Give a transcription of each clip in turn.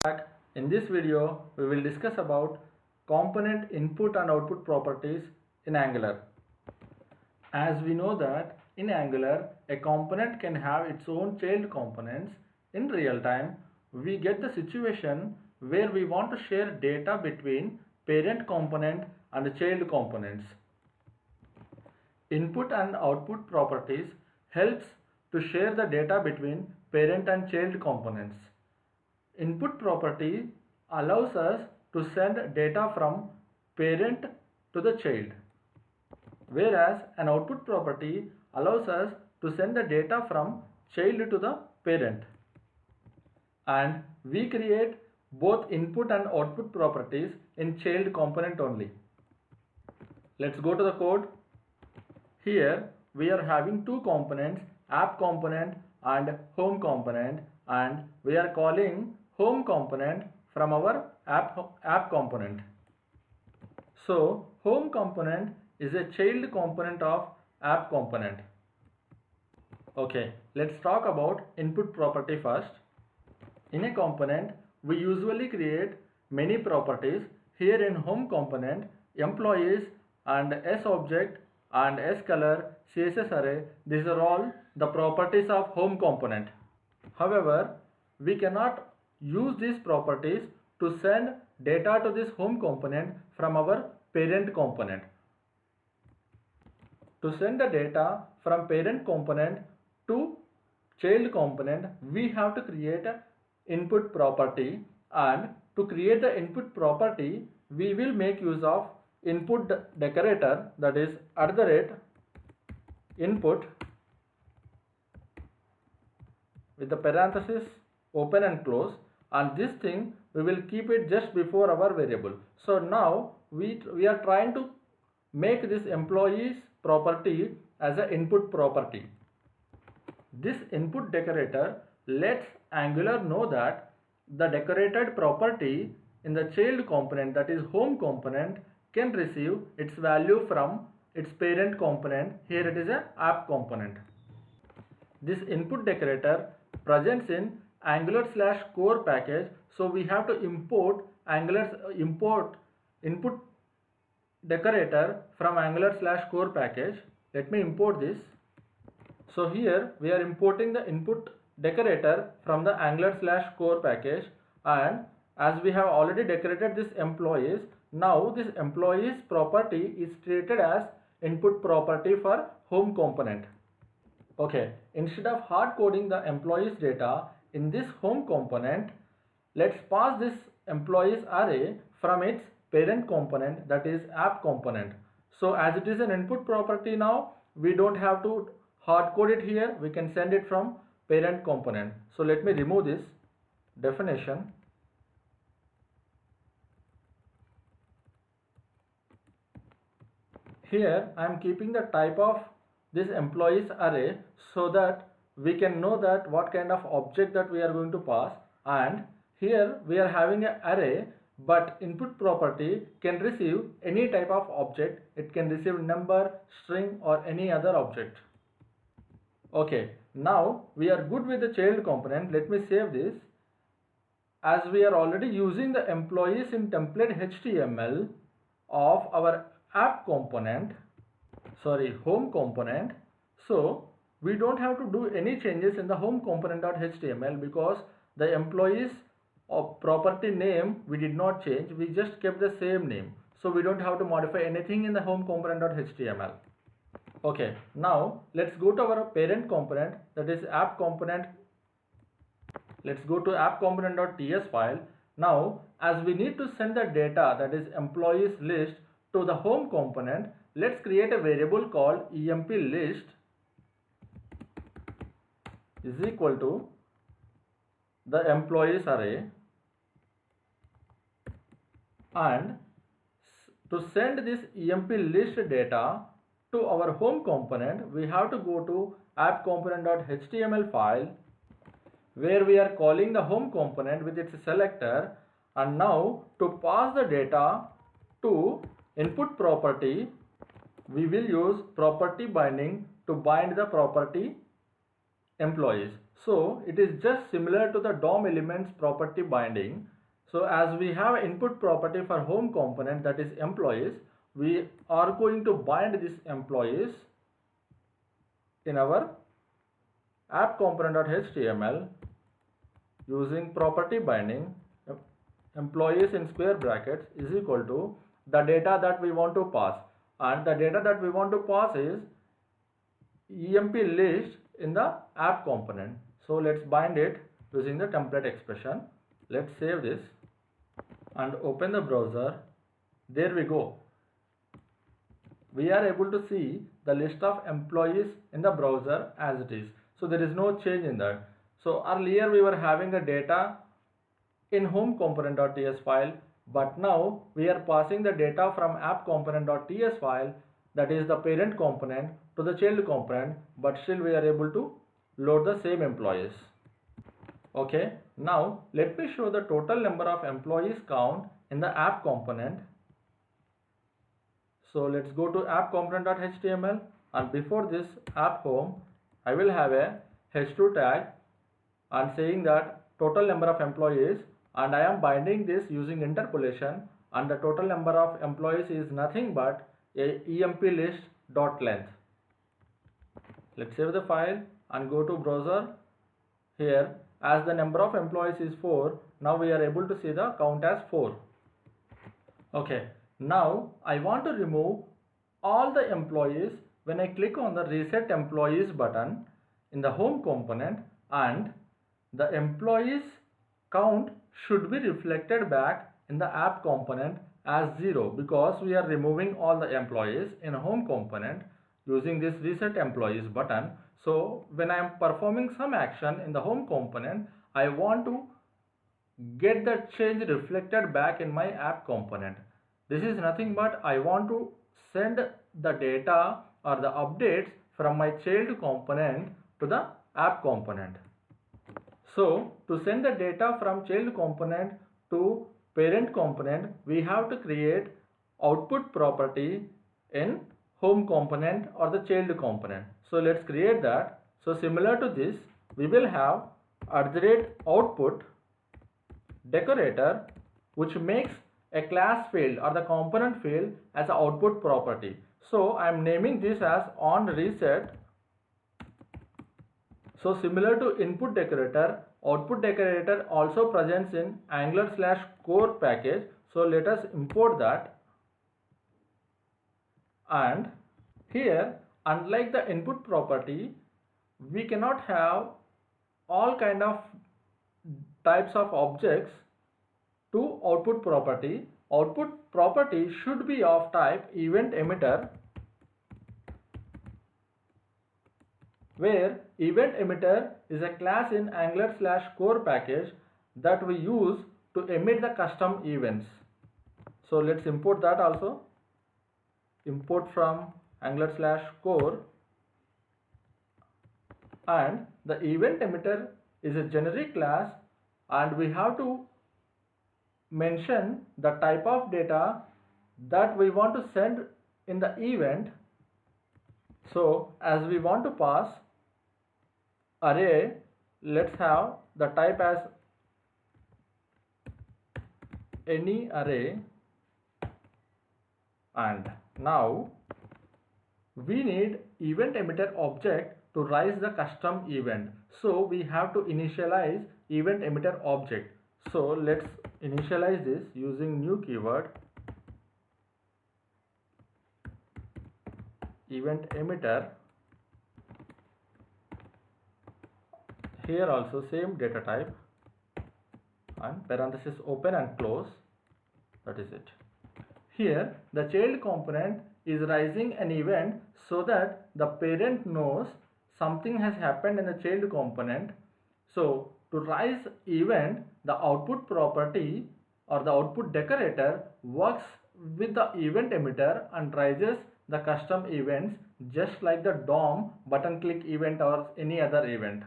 back. In this video, we will discuss about component input and output properties in Angular. As we know that in Angular, a component can have its own child components. In real time, we get the situation where we want to share data between parent component and child components. Input and output properties helps to share the data between parent and child components. Input property allows us to send data from parent to the child, whereas an output property allows us to send the data from child to the parent. And we create both input and output properties in child component only. Let's go to the code. Here we are having two components, app component and home component, and we are calling home component from our app component. So home component is a child component of app component. Okay, let's talk about input property first. In a component, we usually create many properties. Here in home component, employees and sObject and sColor, CSS array, these are all the properties of home component. However, we cannot use these properties to send data to this home component from our parent component. To send the data from parent component to child component, we have to create an input property, and to create the input property, we will make use of input decorator, that is @input with the parenthesis open and close, and this thing we will keep it just before our variable. So now we are trying to make this employees property as an input property. This input decorator lets Angular know that the decorated property in the child component, that is home component, can receive its value from its parent component. Here it is an app component. This input decorator presents in Angular/core package, so we have to import input decorator from Angular/core package. Let me import this. So here we are importing the input decorator from the Angular/core package, and as we have already decorated this employees, now this employees property is treated as input property for home component. Okay, instead of hard coding the employees data in this home component, let's pass this employees array from its parent component, that is app component. So as it is an input property, now we don't have to hard code it here, we can send it from parent component. So let me remove this definition. Here I am keeping the type of this employees array so that we can know that what kind of object that we are going to pass. And here we are having an array, but input property can receive any type of object. It can receive number, string, or any other object. Okay, now we are good with the child component. Let me save this. As we are already using the employees in template HTML of our app component, home component, so we don't have to do any changes in the home component.html because the employees of property name we did not change, we just kept the same name, so we don't have to modify anything in the home component.html. Okay, now let's go to our parent component, that is app component. Let's go to app component.ts file. Now as we need to send the data, that is employees list, to the home component, let's create a variable called emp list is equal to the employees array, and to send this emp list data to our home component, we have to go to app component.html file where we are calling the home component with its selector, and now to pass the data to input property, we will use property binding to bind the property employees. So it is just similar to the DOM elements property binding. So as we have input property for home component, that is employees, we are going to bind these employees in our app component.html using property binding. Employees in square brackets is equal to the data that we want to pass, and the data that we want to pass is emp list in the app component. So let's bind it using the template expression. Let's save this and open the browser. There we go. We are able to see the list of employees in the browser as it is. So there is no change in that. So earlier we were having a data in home component.ts file, but now we are passing the data from app component.ts file, that is the parent component, to the child component, but still we are able to load the same employees. Okay, now let me show the total number of employees count in the app component. So let's go to app component.html, and before this app home I will have a h2 tag and saying that total number of employees, and I am binding this using interpolation, and the total number of employees is nothing but a emp list dot length. Let's save the file and go to browser. Here, as the number of employees is 4, now we are able to see the count as 4. Okay, now I want to remove all the employees when I click on the reset employees button in the home component, and the employees count should be reflected back in the app component as 0, because we are removing all the employees in home component using this reset employees button. So when I am performing some action in the home component, I want to get that change reflected back in my app component. This is nothing but I want to send the data or the updates from my child component to the app component. So to send the data from child component to parent component, we have to create output property in home component or the child component. So let's create that. So similar to this, we will have @output decorator, which makes a class field or the component field as an output property. So I am naming this as on reset. So similar to input decorator, output decorator also presents in Angular/core package. So let us import that. And here, unlike the input property, we cannot have all kind of types of objects to output property. Output property should be of type event emitter, where event emitter is a class in Angular/core package that we use to emit the custom events. So let's import that also. Import from Angular/core, and the event emitter is a generic class, and we have to mention the type of data that we want to send in the event. So as we want to pass array, let's have the type as any array, and now we need event emitter object to raise the custom event. So we have to initialize event emitter object. So let's initialize this using new keyword event emitter. Here also same data type, and parenthesis open and close. That is it. Here the child component is raising an event so that the parent knows something has happened in the child component. So to raise event, the output property or the output decorator works with the event emitter and raises the custom events, just like the DOM button click event or any other event.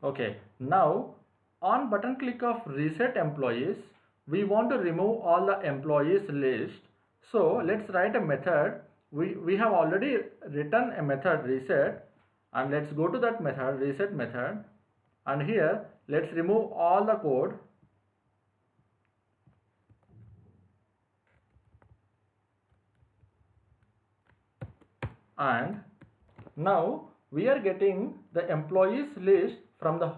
Okay, now on button click of reset employees, we want to remove all the employees list. So let's write a method. We have already written a method reset, and let's go to that method, reset method, and here let's remove all the code. And now we are getting the employees list from the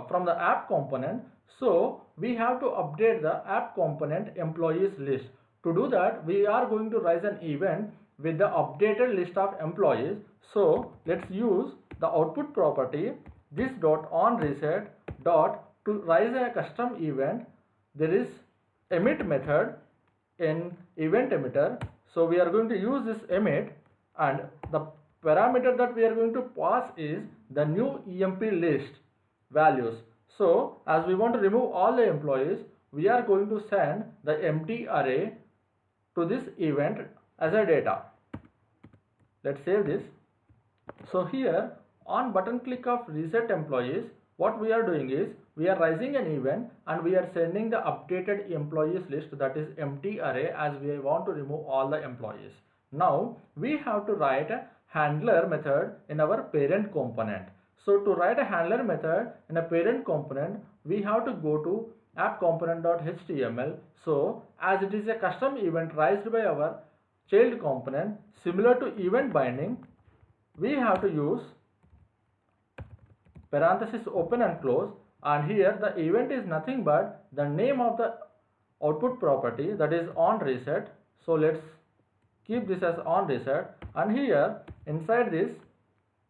from the app component. So we have to update the app component employees list. To do that, we are going to raise an event with the updated list of employees. So let's use the output property this dot on reset dot to raise a custom event. There is emit method in event emitter. So we are going to use this emit, and the parameter that we are going to pass is the new EMP list values. So as we want to remove all the employees, we are going to send the empty array to this event as a data. Let's save this. So here on button click of reset employees, what we are doing is we are raising an event and we are sending the updated employees list, that is empty array, as we want to remove all the employees. Now we have to write a handler method in our parent component. So to write a handler method in a parent component, we have to go to app component.html. So as it is a custom event raised by our child component, similar to event binding, we have to use parenthesis open and close, and here the event is nothing but the name of the output property, that is on reset. So let's keep this as on reset, and here inside this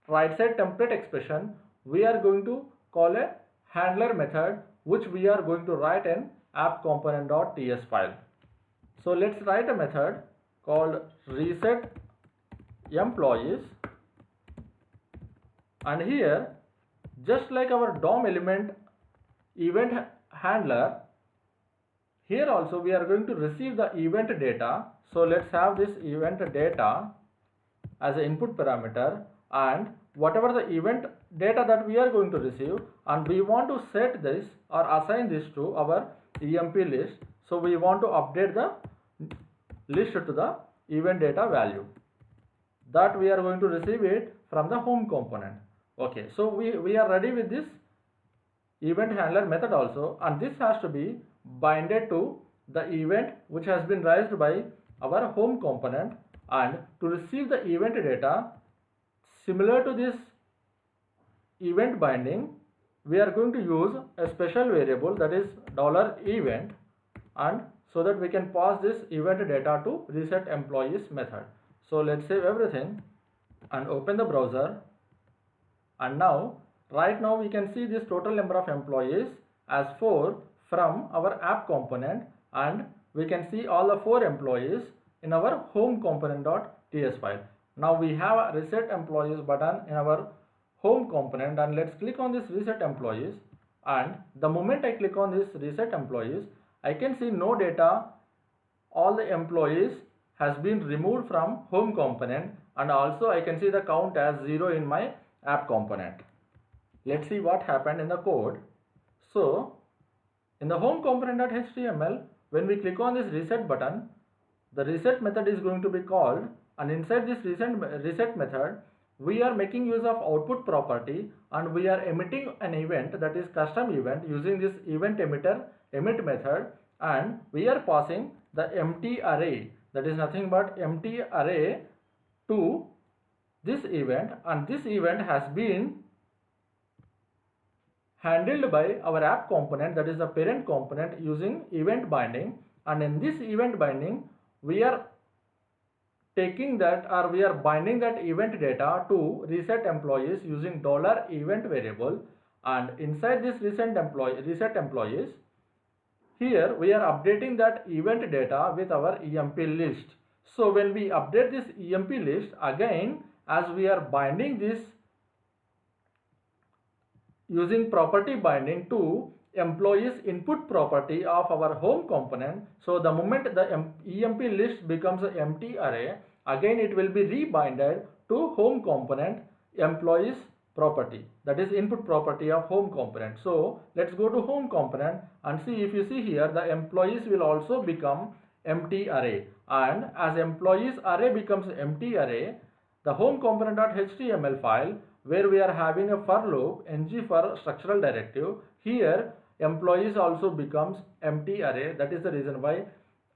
right side template expression we are going to call a handler method, which we are going to write in app component.ts file. So let's write a method called reset employees, and here just like our DOM element event handler, here also we are going to receive the event data. So let's have this event data as an input parameter, and whatever the event data that we are going to receive, and we want to set this or assign this to our EMP list. So we want to update the list to the event data value that we are going to receive it from the home component. Okay, so we are ready with this event handler method also, and this has to be binded to the event which has been raised by our home component. And to receive the event data similar to this event binding, we are going to use a special variable, that is $event, and so that we can pass this event data to reset employees method. So let's save everything and open the browser, and now right now we can see this total number of employees as 4 from our app component, and we can see all the 4 employees in our home component.ts file. Now we have a reset employees button in our home component, and let's click on this reset employees, and the moment I click on this reset employees, I can see no data. All the employees has been removed from home component, and also I can see the count as 0 in my app component. Let's see what happened in the code. So in the home component.html, when we click on this reset button, the reset method is going to be called, and inside this reset method we are making use of output property, and we are emitting an event, that is custom event, using this event emitter emit method, and we are passing the empty array, that is nothing but empty array, to this event, and this event has been handled by our app component, that is the parent component, using event binding. And in this event binding we are taking that, or we are binding that event data to reset employees using $event variable, and inside this reset employees, here we are updating that event data with our EMP list. So when we update this EMP list again, as we are binding this using property binding to employees input property of our home component, so the moment the EMP list becomes an empty array, again it will be rebinded to home component employees property, that is input property of home component. So let's go to home component and see. If you see here, the employees will also become empty array, and as employees array becomes empty array, the home component.html file where we are having a for loop, ng for structural directive. Here employees also becomes empty array. That is the reason why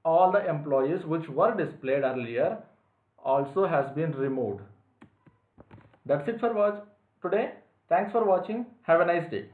all the employees which were displayed earlier also has been removed. That's it for watch today. Thanks for watching. Have a nice day.